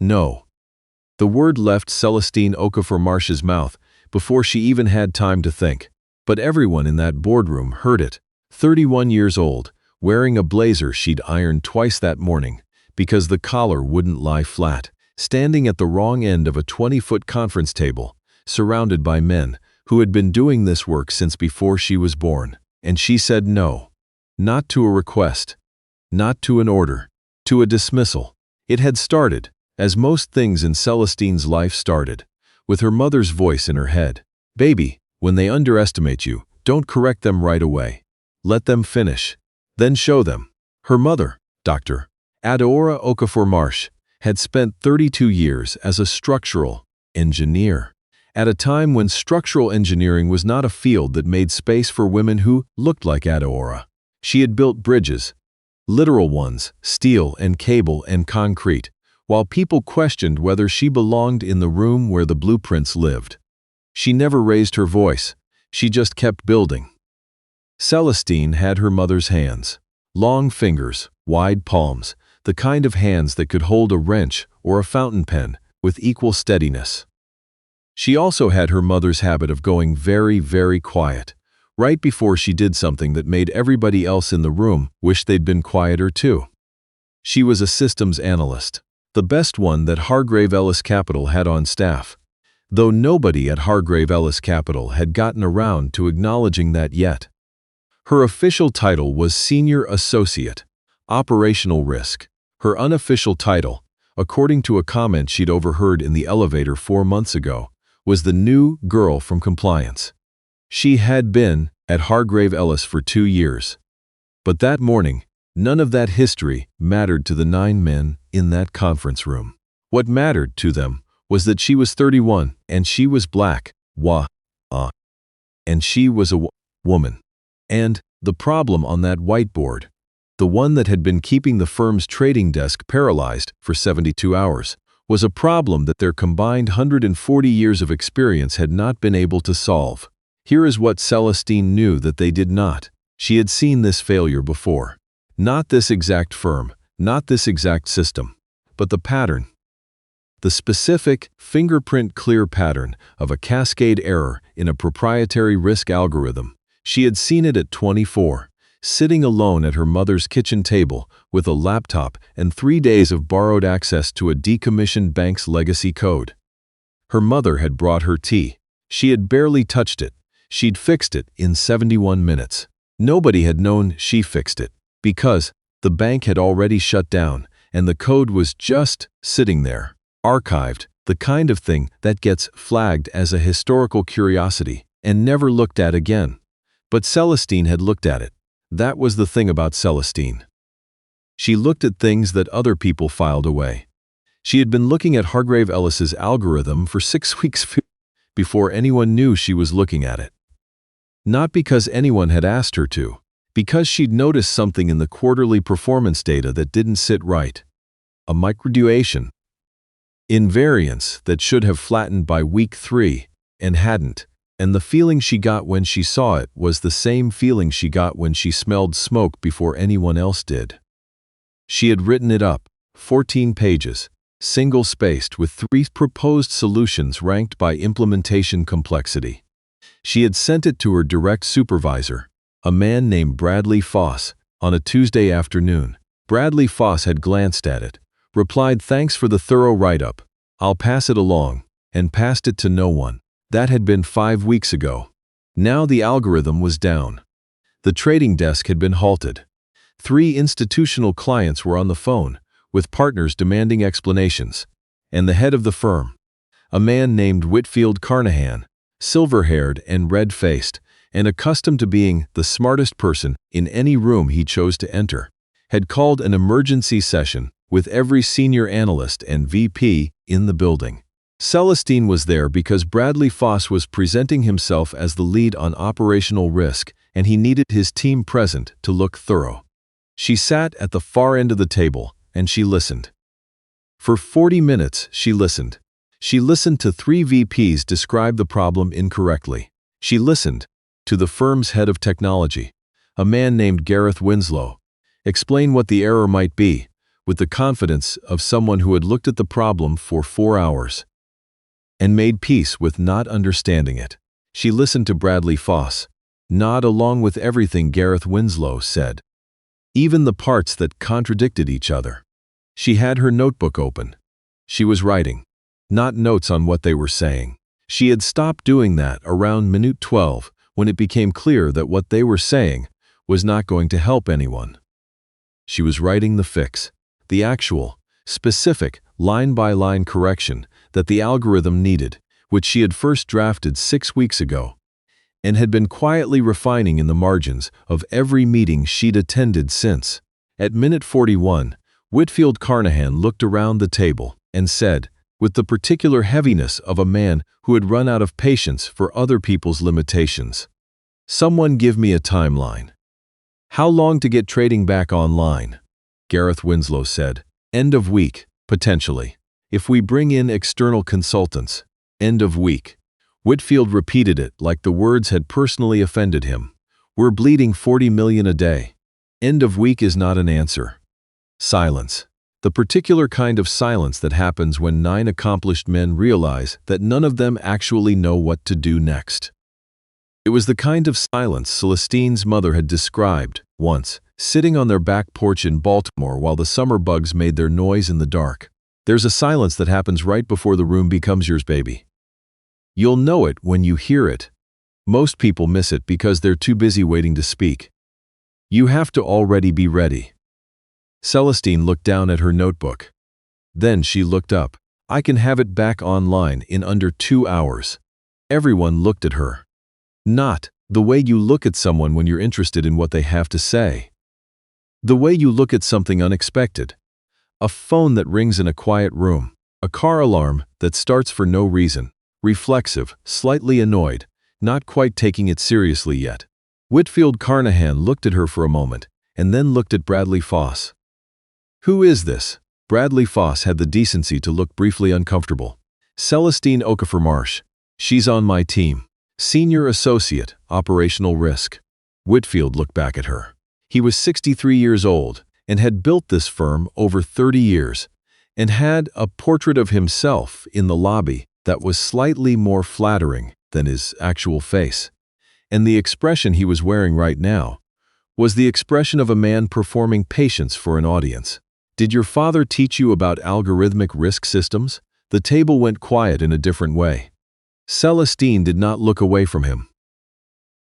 No. The word left Celestine Okafor-Marsh's mouth before she even had time to think. But everyone in that boardroom heard it. 31 years old, wearing a blazer she'd ironed twice that morning because the collar wouldn't lie flat, standing at the wrong end of a 20-foot conference table, surrounded by men who had been doing this work since before she was born. And she said no. Not to a request. Not to an order. To a dismissal. It had started, as most things in Celestine's life started, with her mother's voice in her head. Baby, when they underestimate you, don't correct them right away. Let them finish. Then show them. Her mother, Dr. Adaora Okafor-Marsh, had spent 32 years as a structural engineer, at a time when structural engineering was not a field that made space for women who looked like Adaora. She had built bridges, literal ones, steel and cable and concrete, while people questioned whether she belonged in the room where the blueprints lived. She never raised her voice. She just kept building. Celestine had her mother's hands. Long fingers, wide palms, the kind of hands that could hold a wrench or a fountain pen with equal steadiness. She also had her mother's habit of going very, very quiet, right before she did something that made everybody else in the room wish they'd been quieter too. She was a systems analyst, the best one that Hargrave Ellis Capital had on staff, though nobody at Hargrave Ellis Capital had gotten around to acknowledging that yet. Her official title was Senior Associate, Operational Risk. Her unofficial title, according to a comment she'd overheard in the elevator 4 months ago, was the new girl from compliance. She had been at Hargrave Ellis for 2 years. But that morning, none of that history mattered to the 9 men in that conference room. What mattered to them was that she was 31 and she was black, and she was a woman. And the problem on that whiteboard, the one that had been keeping the firm's trading desk paralyzed for 72 hours, was a problem that their combined 140 years of experience had not been able to solve. Here is what Celestine knew that they did not. She had seen this failure before. Not this exact firm, not this exact system, but the pattern. The specific, fingerprint-clear pattern of a cascade error in a proprietary risk algorithm. She had seen it at 24, sitting alone at her mother's kitchen table with a laptop and 3 days of borrowed access to a decommissioned bank's legacy code. Her mother had brought her tea. She had barely touched it. She'd fixed it in 71 minutes. Nobody had known she fixed it, because the bank had already shut down and the code was just sitting there, archived, the kind of thing that gets flagged as a historical curiosity and never looked at again. But Celestine had looked at it. That was the thing about Celestine. She looked at things that other people filed away. She had been looking at Hargrave Ellis's algorithm for 6 weeks before anyone knew she was looking at it. Not because anyone had asked her to, because she'd noticed something in the quarterly performance data that didn't sit right. A microduation. Invariance that should have flattened by week 3 and hadn't. And the feeling she got when she saw it was the same feeling she got when she smelled smoke before anyone else did. She had written it up, 14 pages, single-spaced with 3 proposed solutions ranked by implementation complexity. She had sent it to her direct supervisor, a man named Bradley Foss, on a Tuesday afternoon. Bradley Foss had glanced at it, replied thanks for the thorough write-up, I'll pass it along, and passed it to no one. That had been 5 weeks ago. Now the algorithm was down. The trading desk had been halted. 3 institutional clients were on the phone, with partners demanding explanations. And the head of the firm, a man named Whitfield Carnahan, silver-haired and red-faced, and accustomed to being the smartest person in any room he chose to enter, had called an emergency session with every senior analyst and VP in the building. Celestine was there because Bradley Foss was presenting himself as the lead on operational risk, and he needed his team present to look thorough. She sat at the far end of the table, and she listened. For 40 minutes, she listened. She listened to 3 VPs describe the problem incorrectly. She listened to the firm's head of technology, a man named Gareth Winslow, explain what the error might be, with the confidence of someone who had looked at the problem for 4 hours and made peace with not understanding it. She listened to Bradley Foss nod along with everything Gareth Winslow said, even the parts that contradicted each other. She had her notebook open. She was writing, not notes on what they were saying. She had stopped doing that around minute 12 when it became clear that what they were saying was not going to help anyone. She was writing the fix, the actual, specific, line-by-line correction that the algorithm needed, which she had first drafted 6 weeks ago, and had been quietly refining in the margins of every meeting she'd attended since. At minute 41, Whitfield Carnahan looked around the table and said, with the particular heaviness of a man who had run out of patience for other people's limitations, "Someone give me a timeline." "How long to get trading back online?" Gareth Winslow said. "End of week, potentially. If we bring in external consultants, end of week." Whitfield repeated it like the words had personally offended him. "We're bleeding 40 million a day. End of week is not an answer." Silence. The particular kind of silence that happens when 9 accomplished men realize that none of them actually know what to do next. It was the kind of silence Celestine's mother had described once, sitting on their back porch in Baltimore while the summer bugs made their noise in the dark. There's a silence that happens right before the room becomes yours, baby. You'll know it when you hear it. Most people miss it because they're too busy waiting to speak. You have to already be ready. Celestine looked down at her notebook. Then she looked up. "I can have it back online in under 2 hours. Everyone looked at her. Not the way you look at someone when you're interested in what they have to say. The way you look at something unexpected. A phone that rings in a quiet room. A car alarm that starts for no reason. Reflexive, slightly annoyed, not quite taking it seriously yet." Whitfield Carnahan looked at her for a moment, and then looked at Bradley Foss. "Who is this?" Bradley Foss had the decency to look briefly uncomfortable. "Celestine Okafor-Marsh. She's on my team. Senior Associate, Operational Risk." Whitfield looked back at her. He was 63 years old, and had built this firm over 30 years, and had a portrait of himself in the lobby that was slightly more flattering than his actual face. And the expression he was wearing right now was the expression of a man performing patience for an audience. "Did your father teach you about algorithmic risk systems?" The table went quiet in a different way. Celestine did not look away from him.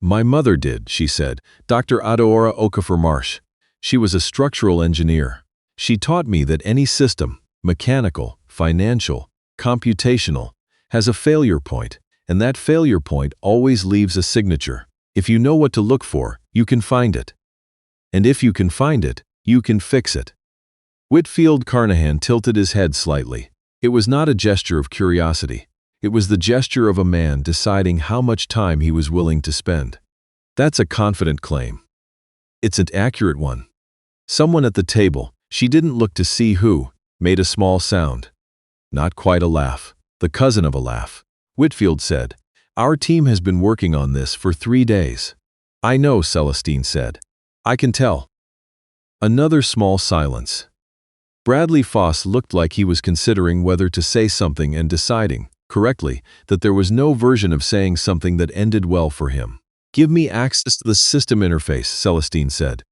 "My mother did," she said, "Dr. Adaora Okafor-Marsh. She was a structural engineer. She taught me that any system, mechanical, financial, computational, has a failure point, and that failure point always leaves a signature. If you know what to look for, you can find it. And if you can find it, you can fix it." Whitfield Carnahan tilted his head slightly. It was not a gesture of curiosity. It was the gesture of a man deciding how much time he was willing to spend. That's a confident claim. It's an accurate one. Someone at the table, she didn't look to see who, made a small sound. Not quite a laugh. The cousin of a laugh. Whitfield said, "Our team has been working on this for 3 days." "I know," Celestine said. "I can tell." Another small silence. Bradley Foss looked like he was considering whether to say something and deciding, correctly, that there was no version of saying something that ended well for him. "Give me access to the system interface," Celestine said.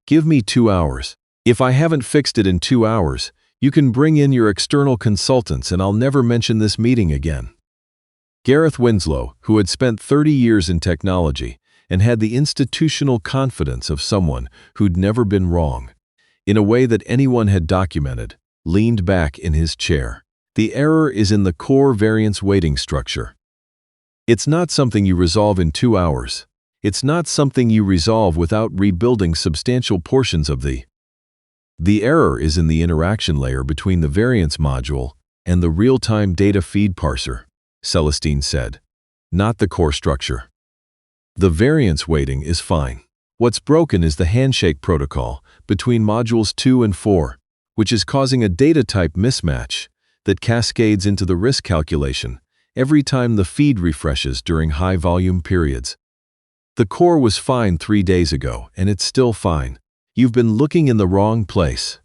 "Give me 2 hours. If I haven't fixed it in 2 hours, you can bring in your external consultants and I'll never mention this meeting again." Gareth Winslow, who had spent 30 years in technology and had the institutional confidence of someone who'd never been wrong, in a way that anyone had documented, leaned back in his chair. "The error is in the core variance weighting structure. It's not something you resolve in 2 hours. It's not something you resolve without rebuilding substantial portions of the error is in the interaction layer between the variance module and the real-time data feed parser," Celestine said. "Not the core structure. The variance weighting is fine. What's broken is the handshake protocol between modules 2 and 4, which is causing a data type mismatch that cascades into the risk calculation every time the feed refreshes during high-volume periods. The core was fine 3 days ago, and it's still fine. You've been looking in the wrong place."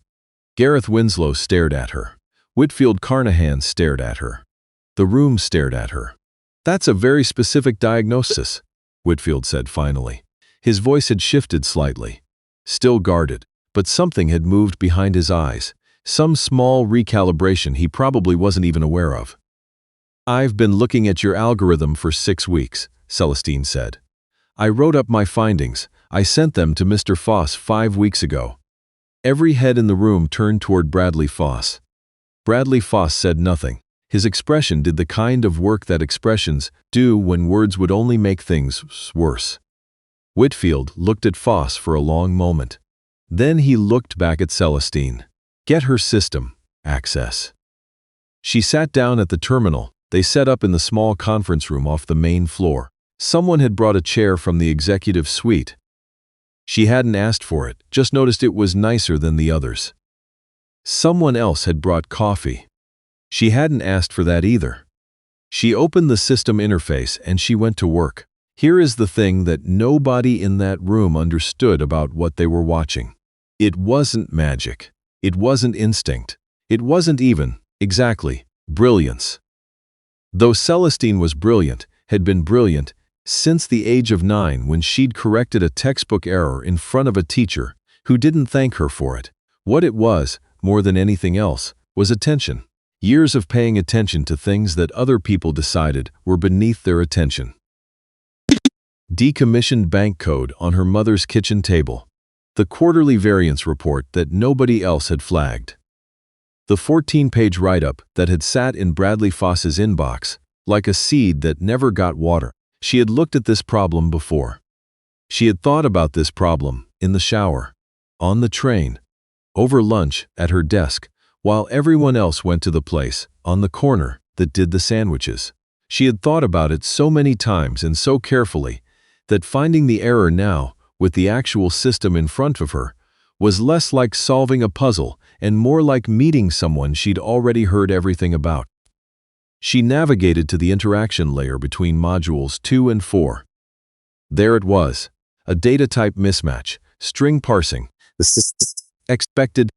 Gareth Winslow stared at her. Whitfield Carnahan stared at her. The room stared at her. "That's a very specific diagnosis," Whitfield said finally. His voice had shifted slightly. Still guarded, but something had moved behind his eyes, some small recalibration he probably wasn't even aware of. "I've been looking at your algorithm for 6 weeks," Celestine said. "I wrote up my findings. I sent them to Mr. Foss 5 weeks ago." Every head in the room turned toward Bradley Foss. Bradley Foss said nothing. His expression did the kind of work that expressions do when words would only make things worse. Whitfield looked at Foss for a long moment. Then he looked back at Celestine. "Get her system access." She sat down at the terminal. They set up in the small conference room off the main floor. Someone had brought a chair from the executive suite. She hadn't asked for it, just noticed it was nicer than the others. Someone else had brought coffee. She hadn't asked for that either. She opened the system interface and she went to work. Here is the thing that nobody in that room understood about what they were watching. It wasn't magic. It wasn't instinct. It wasn't even, exactly, brilliance. Though Celestine was brilliant, had been brilliant, since the age of 9 when she'd corrected a textbook error in front of a teacher who didn't thank her for it. What it was, more than anything else, was attention. Years of paying attention to things that other people decided were beneath their attention. Decommissioned bank code on her mother's kitchen table. The quarterly variance report that nobody else had flagged. The 14-page write-up that had sat in Bradley Foss's inbox, like a seed that never got water. She had looked at this problem before. She had thought about this problem in the shower, on the train, over lunch, at her desk, while everyone else went to the place, on the corner, that did the sandwiches. She had thought about it so many times and so carefully that finding the error now, with the actual system in front of her, was less like solving a puzzle and more like meeting someone she'd already heard everything about. She navigated to the interaction layer between modules 2 and 4. There it was, a data type mismatch, string parsing, expected,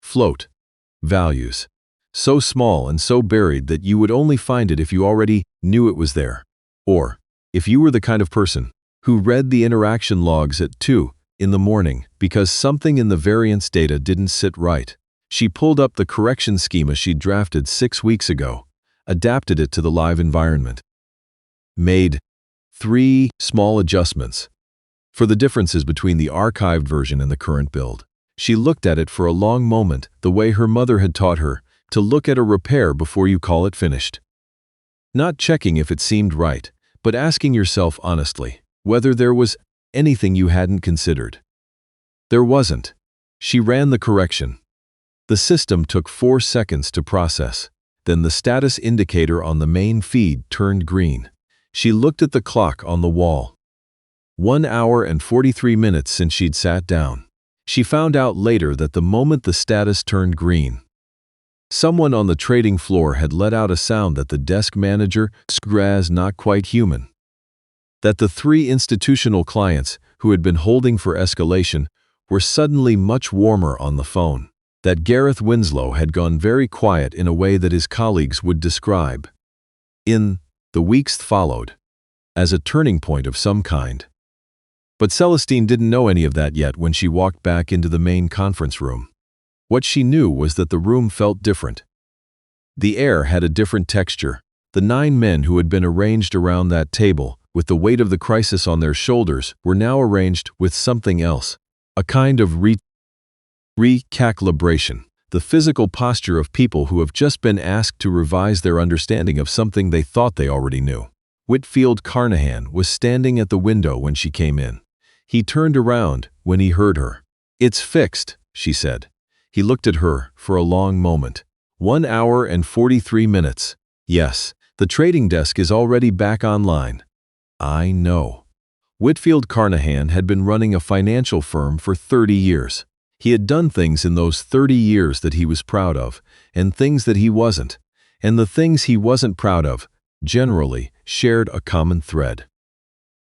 float, values. So small and so buried that you would only find it if you already knew it was there. Or, if you were the kind of person who read the interaction logs at 2 in the morning because something in the variance data didn't sit right. She pulled up the correction schema she'd drafted 6 weeks ago, adapted it to the live environment, made 3 small adjustments for the differences between the archived version and the current build. She looked at it for a long moment, the way her mother had taught her to look at a repair before you call it finished. Not checking if it seemed right, but asking yourself honestly whether there was anything you hadn't considered. There wasn't. She ran the correction. The system took 4 seconds to process. Then the status indicator on the main feed turned green. She looked at the clock on the wall. 1 hour and 43 minutes since she'd sat down. She found out later that the moment the status turned green, someone on the trading floor had let out a sound that the desk manager scraz not quite human. That the 3 institutional clients who had been holding for escalation were suddenly much warmer on the phone. That Gareth Winslow had gone very quiet in a way that his colleagues would describe, in the weeks followed, as a turning point of some kind. But Celestine didn't know any of that yet when she walked back into the main conference room. What she knew was that the room felt different. The air had a different texture. The 9 men who had been arranged around that table, with the weight of the crisis on their shoulders, were now arranged with something else, a kind of recalibration, the physical posture of people who have just been asked to revise their understanding of something they thought they already knew. Whitfield Carnahan was standing at the window when she came in. He turned around when he heard her. "It's fixed," she said. He looked at her for a long moment. 1 hour and 43 minutes. "Yes, the trading desk is already back online." "I know." Whitfield Carnahan had been running a financial firm for 30 years. He had done things in those 30 years that he was proud of, and things that he wasn't. And the things he wasn't proud of, generally, shared a common thread.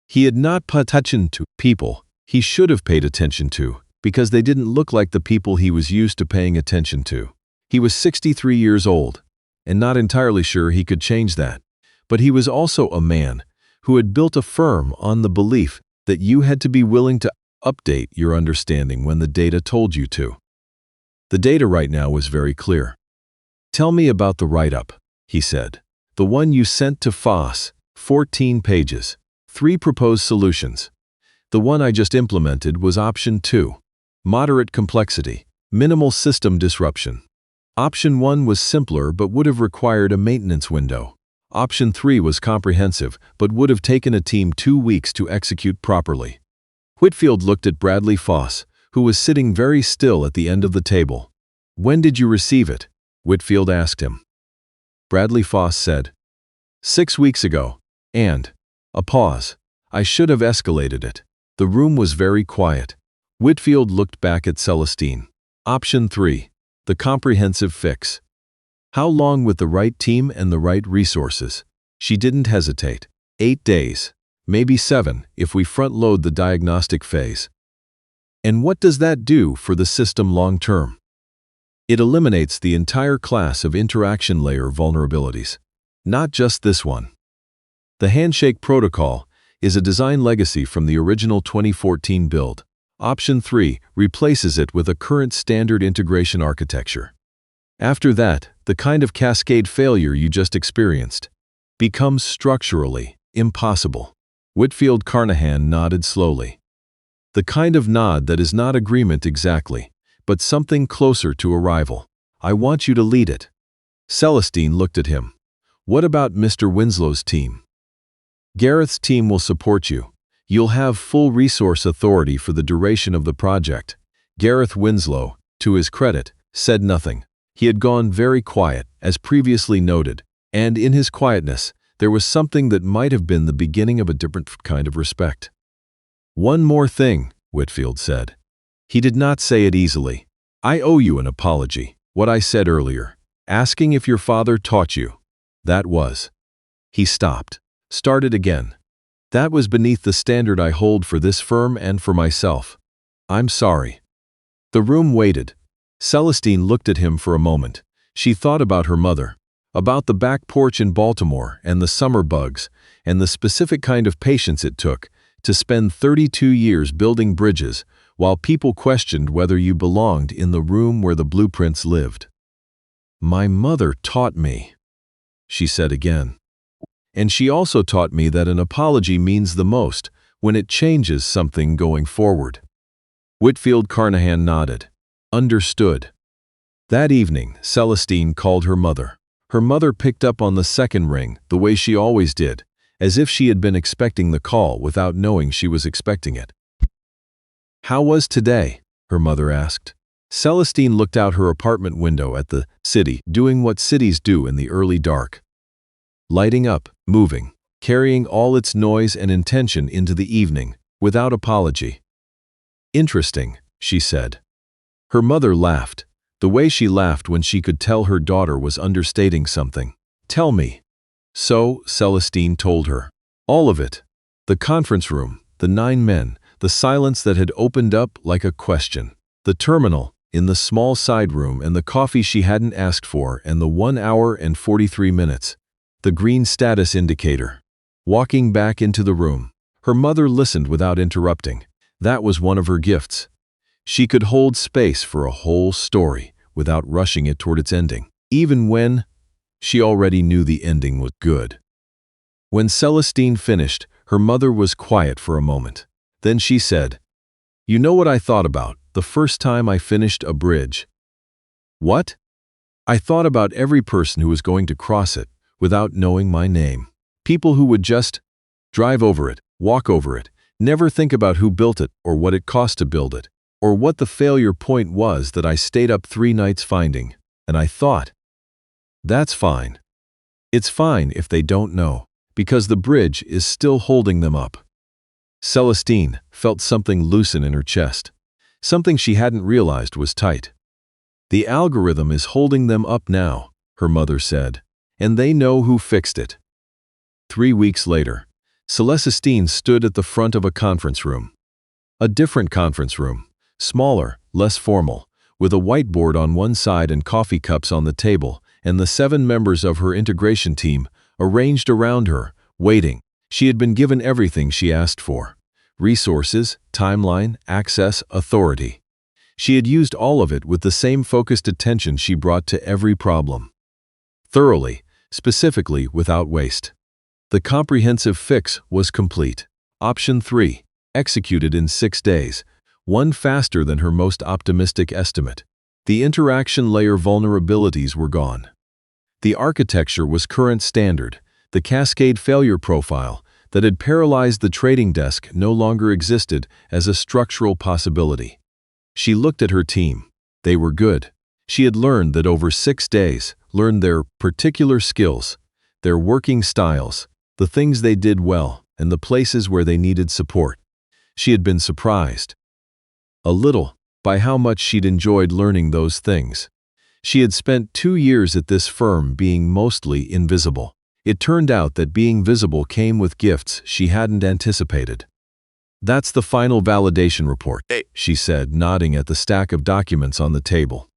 He had not paid attention to people he should have paid attention to because they didn't look like the people he was used to paying attention to. He was 63 years old, and not entirely sure he could change that. But he was also a man who had built a firm on the belief that you had to be willing to update your understanding when the data told you to. The data right now was very clear. "Tell me about the write-up," he said. "The one you sent to Foss, 14 pages, 3 proposed solutions. The one I just implemented was option 2, moderate complexity, minimal system disruption. Option 1 was simpler but would have required a maintenance window. Option 3 was comprehensive but would have taken a team 2 weeks to execute properly." Whitfield looked at Bradley Foss, who was sitting very still at the end of the table. "When did you receive it?" Whitfield asked him. Bradley Foss said, 6 weeks ago, and, a pause, "I should have escalated it." The room was very quiet. Whitfield looked back at Celestine. Option 3, the comprehensive fix. How long with the right team and the right resources? She didn't hesitate. 8 days, maybe 7 if we front-load the diagnostic phase. And what does that do for the system long-term? It eliminates the entire class of interaction layer vulnerabilities, not just this one. The handshake protocol is a design legacy from the original 2014 build. Option 3 replaces it with a current standard integration architecture. After that, the kind of cascade failure you just experienced becomes structurally impossible. Whitfield Carnahan nodded slowly. The kind of nod that is not agreement exactly, but something closer to arrival. "I want you to lead it." Celestine looked at him. "What about Mr. Winslow's team?" "Gareth's team will support you. You'll have full resource authority for the duration of the project." Gareth Winslow, to his credit, said nothing. He had gone very quiet, as previously noted, and in his quietness, there was something that might have been the beginning of a different kind of respect. "One more thing," Whitfield said. He did not say it easily. "I owe you an apology. What I said earlier, asking if your father taught you, that was." He stopped, started again. "That was beneath the standard I hold for this firm and for myself. I'm sorry." The room waited. Celestine looked at him for a moment. She thought about her mother, about the back porch in Baltimore and the summer bugs, and the specific kind of patience it took to spend 32 years building bridges while people questioned whether you belonged in the room where the blueprints lived. "My mother taught me," she said again. "And she also taught me that an apology means the most when it changes something going forward." Whitfield Carnahan nodded. "Understood." That evening, Celestine called her mother. Her mother picked up on the second ring the way she always did, as if she had been expecting the call without knowing she was expecting it. "How was today?" her mother asked. Celestine looked out her apartment window at the city, doing what cities do in the early dark. Lighting up, moving, carrying all its noise and intention into the evening, without apology. "Interesting," she said. Her mother laughed, the way she laughed when she could tell her daughter was understating something. "Tell me." So, Celestine told her. All of it. The conference room, the 9 men, the silence that had opened up like a question. The terminal, in the small side room, and the coffee she hadn't asked for, and the 1 hour and 43 minutes. The green status indicator. Walking back into the room, her mother listened without interrupting. That was one of her gifts. She could hold space for a whole story without rushing it toward its ending, even when she already knew the ending was good. When Celestine finished, her mother was quiet for a moment. Then she said, "You know what I thought about the first time I finished a bridge?" "What?" "I thought about every person who was going to cross it without knowing my name. People who would just drive over it, walk over it, never think about who built it or what it cost to build it, or what the failure point was that I stayed up 3 nights finding. And I thought, that's fine. It's fine if they don't know, because the bridge is still holding them up." Celestine felt something loosen in her chest, something she hadn't realized was tight. "The algorithm is holding them up now," her mother said, "and they know who fixed it." 3 weeks later, Celestine stood at the front of a conference room. A different conference room, smaller, less formal, with a whiteboard on one side and coffee cups on the table, and the 7 members of her integration team arranged around her, waiting. She had been given everything she asked for: resources, timeline, access, authority. She had used all of it with the same focused attention she brought to every problem. Thoroughly, specifically, without waste. The comprehensive fix was complete. Option 3, executed in 6 days, one faster than her most optimistic estimate. The interaction layer vulnerabilities were gone. The architecture was current standard. The cascade failure profile that had paralyzed the trading desk no longer existed as a structural possibility. She looked at her team. They were good. She had learned that over 6 days, learned their particular skills, their working styles, the things they did well, and the places where they needed support. She had been surprised a little by how much she'd enjoyed learning those things. She had spent 2 years at this firm being mostly invisible. It turned out that being visible came with gifts she hadn't anticipated. "That's the final validation report," she said, nodding at the stack of documents on the table.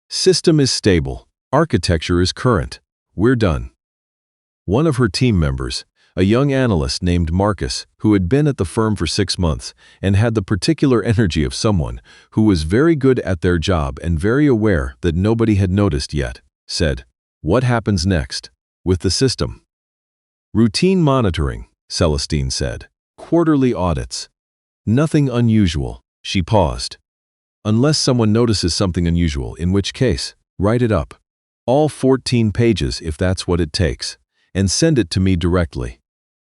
"System is stable. Architecture is current. We're done." One of her team members, a young analyst named Marcus, who had been at the firm for 6 months and had the particular energy of someone who was very good at their job and very aware that nobody had noticed yet, said, "What happens next with the system?" "Routine monitoring," Celestine said. "Quarterly audits. Nothing unusual." She paused. "Unless someone notices something unusual, in which case, write it up. All 14 pages if that's what it takes, and send it to me directly."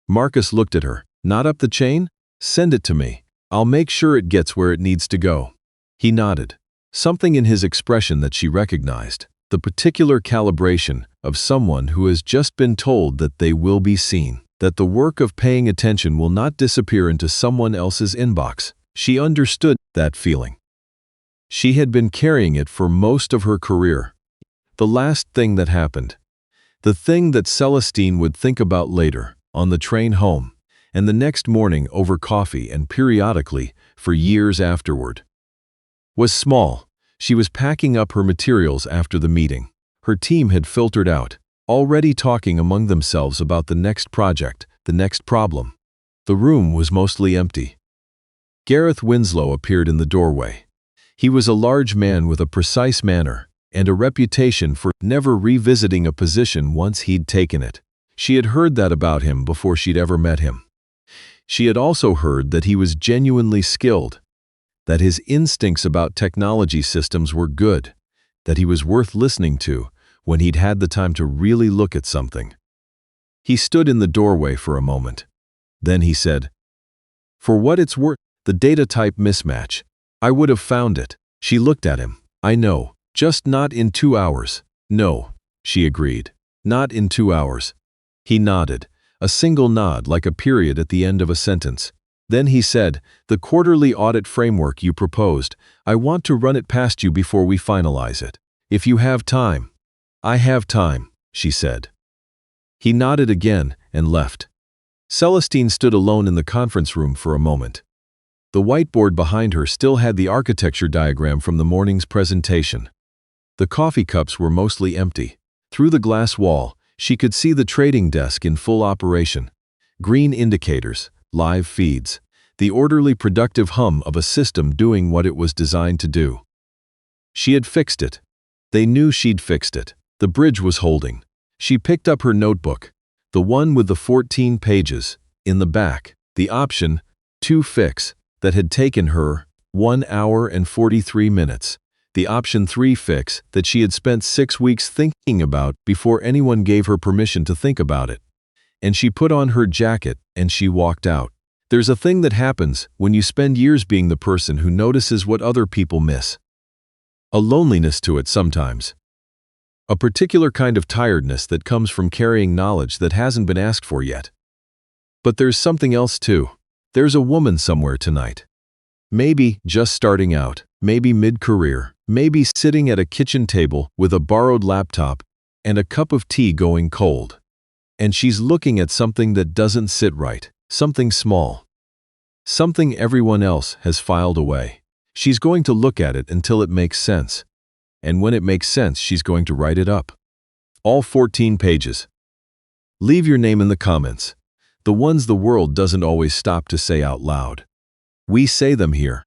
Marcus looked at her. "Not up the chain? Send it to me. I'll make sure it gets where it needs to go." He nodded. Something in his expression that she recognized. The particular calibration of someone who has just been told that they will be seen, that the work of paying attention will not disappear into someone else's inbox. She understood that feeling. She had been carrying it for most of her career. The last thing that happened, the thing that Celestine would think about later, on the train home, and the next morning over coffee and periodically for years afterward, was small. She was packing up her materials after the meeting. Her team had filtered out, already talking among themselves about the next project, the next problem. The room was mostly empty. Gareth Winslow appeared in the doorway. He was a large man with a precise manner and a reputation for never revisiting a position once he'd taken it. She had heard that about him before she'd ever met him. She had also heard that he was genuinely skilled, that his instincts about technology systems were good, that he was worth listening to when he'd had the time to really look at something. He stood in the doorway for a moment. Then he said, "For what it's worth, the data type mismatch. I would have found it." She looked at him. "I know, just not in 2 hours." "No," she agreed. "Not in 2 hours." He nodded, a single nod like a period at the end of a sentence. Then he said, "The quarterly audit framework you proposed, I want to run it past you before we finalize it. If you have time." "I have time," she said. He nodded again and left. Celestine stood alone in the conference room for a moment. The whiteboard behind her still had the architecture diagram from the morning's presentation. The coffee cups were mostly empty. Through the glass wall, she could see the trading desk in full operation. Green indicators, live feeds, the orderly productive hum of a system doing what it was designed to do. She had fixed it. They knew she'd fixed it. The bridge was holding. She picked up her notebook, the one with the 14 pages, in the back, the option 2 fix that had taken her 1 hour and 43 minutes, the option 3 fix that she had spent 6 weeks thinking about before anyone gave her permission to think about it. And she put on her jacket and she walked out. There's a thing that happens when you spend years being the person who notices what other people miss. A loneliness to it sometimes. A particular kind of tiredness that comes from carrying knowledge that hasn't been asked for yet. But there's something else too. There's a woman somewhere tonight. Maybe just starting out, maybe mid-career, maybe sitting at a kitchen table with a borrowed laptop and a cup of tea going cold. And she's looking at something that doesn't sit right, something small. Something everyone else has filed away. She's going to look at it until it makes sense. And when it makes sense, she's going to write it up. All 14 pages. Leave your name in the comments. The ones the world doesn't always stop to say out loud. We say them here.